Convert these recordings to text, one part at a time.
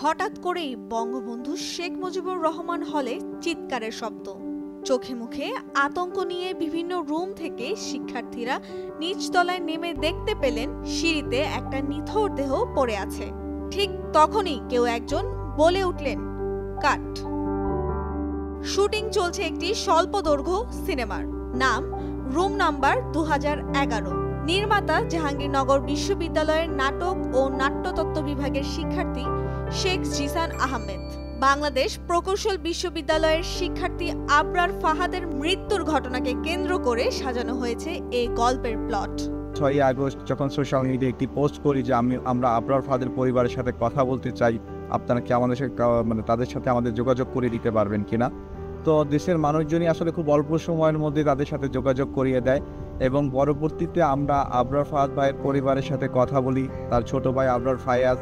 হঠাৎ করেই বঙ্গবন্ধু শেখ মুজিবুর রহমান হলে চিৎকারের শব্দ। চোখে মুখে আতঙ্ক নিয়ে বিভিন্ন রুম থেকে শিক্ষার্থীরা নিচতলায় নেমে দেখতে পেলেন সিঁড়িতে একটা নিথর দেহ পড়ে আছে। ঠিক তখনই কেউ একজন বলে উঠলেন, কাট। শুটিং চলছে একটি স্বল্পদৈর্ঘ্য সিনেমার, নাম রুম নাম্বার 2011। নির্মাতা জাহাঙ্গীরনগর বিশ্ববিদ্যালয়ের নাটক ও নাট্যতত্ত্ব বিভাগের শিক্ষার্থী শেখ জিসান আহমেদ। বাংলাদেশ প্রকৌশল বিশ্ববিদ্যালয়ের শিক্ষার্থী আবরার ফাহাদের মৃত্যুর ঘটনাকে কেন্দ্র করে সাজানো হয়েছে এই গল্পের প্লট। 6 আগস্ট যখন সোশ্যাল মিডিয়ায় একটি পোস্ট করি যে আমরা আবরার ফাহাদের পরিবারের সাথে কথা বলতে চাই, আপনারা কি আমাদের সাথে তাদের সাথে আমাদের যোগাযোগ করে দিতে পারবেন কিনা। তো দেশের মানুষজনই আসলে খুব অল্প সময়ের মধ্যে তাদের সাথে যোগাযোগ করিয়ে দেয় এবং পরবর্তীতে আমরা আবরার ফাহাদ ভাইয়ের পরিবারের সাথে কথা বলি। তার ছোট ভাই আবরার ফায়াজ,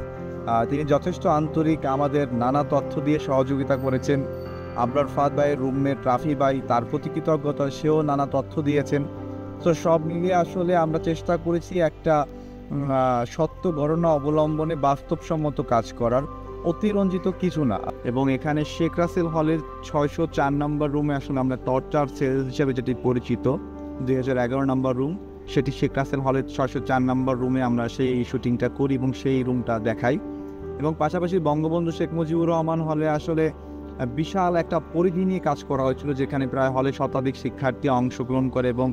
তিনি যথেষ্ট আন্তরিক, আমাদের নানা তথ্য দিয়ে সহযোগিতা করেছেন। আবরার ফাহাদ ভাইয়ের রুমমেট রাফি ভাই, তার প্রতি কৃতজ্ঞতা, সেও নানা তথ্য দিয়েছেন। তো সব মিলিয়ে আসলে আমরা চেষ্টা করেছি একটা সত্য ঘটনা অবলম্বনে বাস্তবসম্মত কাজ করার, অতিরঞ্জিত কিছু না। এবং এখানে শেখ রাসেল হলের 604 নম্বর রুমে আসলে আমরা টর্চার সেল হিসেবে যেটি পরিচিত, 2011 নম্বর রুম, সেটি শেখ রাসেল হলের 604 নম্বর রুমে আমরা সেই শুটিংটা করি এবং সেই রুমটা দেখাই। এবং পাশাপাশি বঙ্গবন্ধু শেখ মুজিবুর রহমান হলে আসলে বিশাল একটা পরিধি নিয়ে কাজ করা হয়েছিল, যেখানে প্রায় হলে শতাধিক শিক্ষার্থী অংশগ্রহণ করে এবং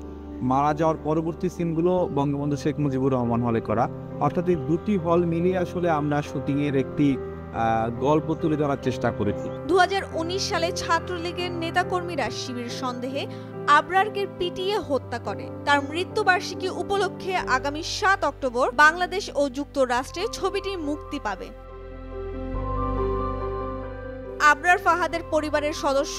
মারা যাওয়ার পরবর্তী সিনগুলো বঙ্গবন্ধু শেখ মুজিবুর রহমান হলে করা। অর্থাৎ এই দুটি হল মিলিয়ে আসলে আমরা শুটিংয়ের একটি গল্প তুলে ধরার চেষ্টা করেছি। 2019 সালে ছাত্রলীগের নেতাকর্মীরা শিবির সন্দেহে আবরারকে পিটিয়ে হত্যা করে। তার মৃত্যুবার্ষিকী উপলক্ষে আগামী 7 অক্টোবর বাংলাদেশ ও যুক্তরাষ্ট্রে ছবিটি মুক্তি পাবে। আবরার ফাহাদের পরিবারের সদস্য,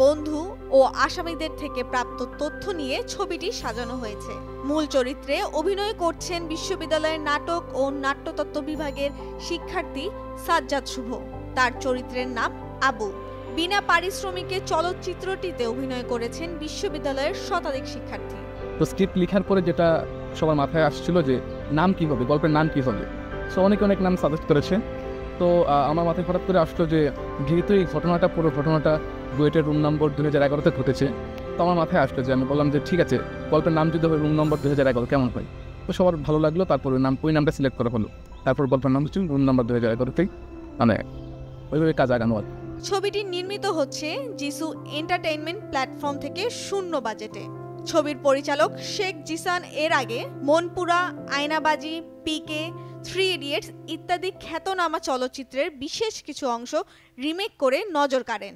বন্ধু ও আসামিদের থেকে প্রাপ্ত তথ্য নিয়ে ছবিটি সাজানো হয়েছে। মূল চরিত্রে অভিনয় করছেন বিশ্ববিদ্যালয়ের নাটক ও নাট্যতত্ত্ব বিভাগের শিক্ষার্থী সাজ্জাদ শুভ। তার চরিত্রের নাম আবু। বিনা পারিশ্রমিকে চলচ্চিত্রটিতে অভিনয় করেছেন বিশ্ববিদ্যালয়ের শতাধিক শিক্ষার্থী। তো স্ক্রিপ্ট লেখার পরে যেটা সবার মাথায় আসছিল যে নাম কি হবে, গল্পের নাম কি হবে। সো অনেক নাম সাজেস্ট করেছে। তো আমার মাথায় হঠাৎ করে আসলো যে যেহেতু এই ঘটনাটা, পুরো ঘটনাটা বুয়েটের রুম নম্বর 2011-তে ঘটেছে, তো আমার মাথায় আসলো যে আমি বললাম যে ঠিক আছে, গল্পের নাম যদি হবে রুম নম্বর 2011 কেমন হয়। তো সবার ভালো লাগলো, তারপর ওই নামটা সিলেক্ট করা হলো। তারপর গল্পের নাম হচ্ছে রুম নম্বর 2011-তেই, মানে ওইভাবে কাজ আগানো। ছবিটি নির্মিত হচ্ছে জিসু এন্টারটেইনমেন্ট প্ল্যাটফর্ম থেকে শূন্য বাজেটে। ছবির পরিচালক শেখ জিসান এর আগে মনপুরা, আয়নাবাজি, পিকে, 3 ইডিয়টস ইত্যাদি খ্যাতনামা চলচ্চিত্রের বিশেষ কিছু অংশ রিমেক করে নজর কাড়েন।